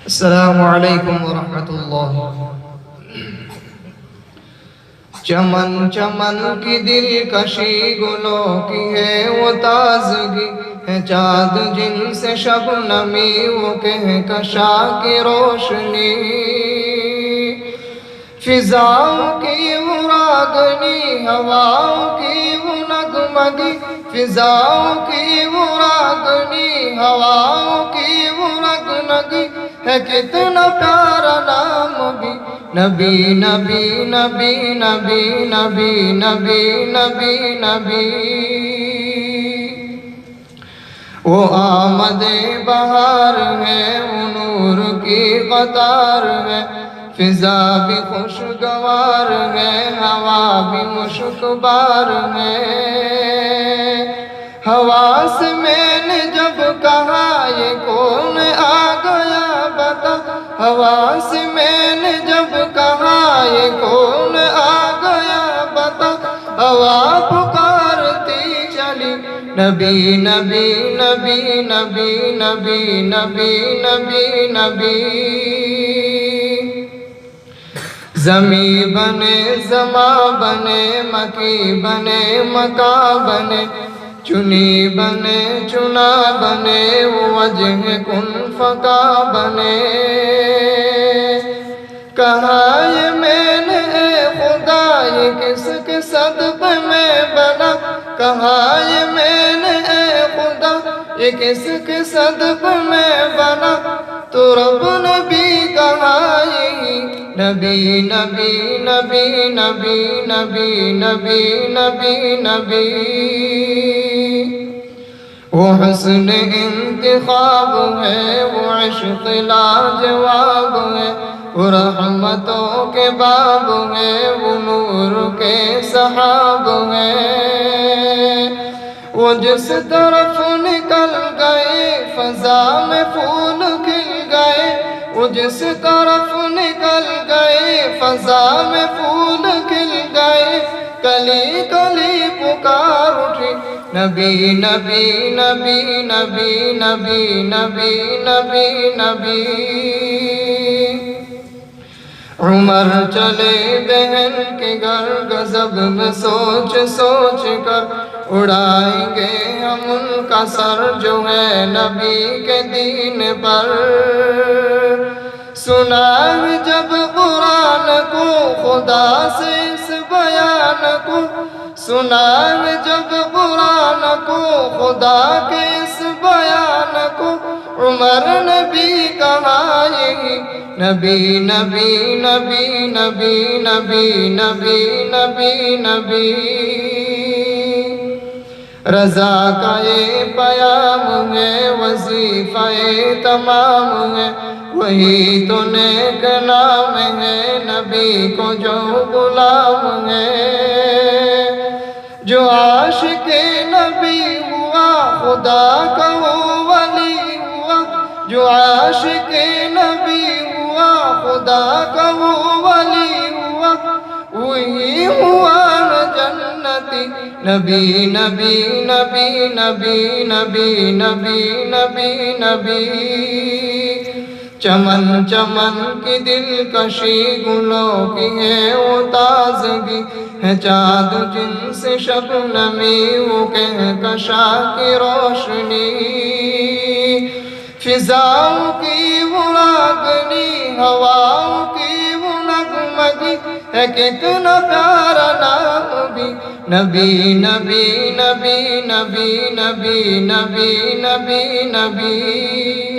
السلام علیکم ورحمۃ اللہ۔ چمن چمن کی دلکشی گلوں کی ہے وہ تازگی، ہے چاند جن سے شبنمی وہ کہکشاں کی روشنی، فضاؤں کی وہ راگنی ہواؤں کی وہ نغمگی، فضاؤں کی وہ راگنی ہواؤں کی وہ نغمگی، ہے کتنا پیارا نام بھی نبی نبی نبی نبی نبی نبی نبی نبی۔ وہ آمد بہار ہے، وہ نور کی قطار ہے، فضا بھی خوشگوار ہے، ہوا بھی مشکبار ہے۔ ہوا سے میں نے جب کہا یہ کون آ گیا بتا، ہوا سے میں نے جب کہا یہ کون آ گیا بتا، ہوا پکارتی چلی نبی نبی نبی نبی نبی نبی نبی نبی۔ زمیں بنے زماں بنے، مکی بنے مکاں بنے، چنی بنے چنا بنے، وجہ کن فقا بنے۔ کہا یہ میں نے اے خدا یہ کس کے صدقے میں بنا، کہا یہ میں نے اے خدا یہ کس کے صدقے میں بنا، تو رب نے بھی کہا یہی نبی نبی نبی نبی نبی نبی نبی نبی۔ وہ حسن انتخاب ہے، وہ عشق لاجواب ہے، وہ رحمتوں کے باب ہے، وہ نور کے سحاب ہے۔ وہ جس طرف نکل گئے فضا میں پھول کھل گئے، وہ جس طرف نکل گئے فضا میں پھول کھل گئے، کلی کلی پکار اٹھی نبی نبی نبی نبی نبی نبی نبی نبی۔ عمر چلے بہن کے گھر غضب میں سوچ سوچ کر، اڑائیں گے ہم ان کا سر جو ہے نبی کے دین پر۔ سنا ہے جب قرآن کو خدا سے اس بیان کو، سنا ہے جب قرآن کو خدا کے اس بیان کو، عمر نے بھی کہا یہی نبی نبی نبی نبی نبی نبی نبی نبی۔ رضا کا یہ پیام ہے، وظیفہ تمام ہے، وہی تو نیک نام ہے نبی کو جو غلام ہے۔ جو عاشق نبی ہوا خدا کا وہ ولی ہوا، جو عاشق نبی ہوا خدا کا وہ ولی ہوا، وہی ہوا جنتی نبی نبی نبی نبی نبی نبی نبی نبی۔ چمن چمن کی دلکشی گلوں کی ہے وہ تازگی، ہے چاند جن سے شبنمی وہ کہکشاں کی روشنی، فضاؤں کی وہ راگنی ہواؤں کی وہ نغمگی، ہے کتنا پیارا نام بھی نبی نبی نبی نبی نبی نبی نبی نبی۔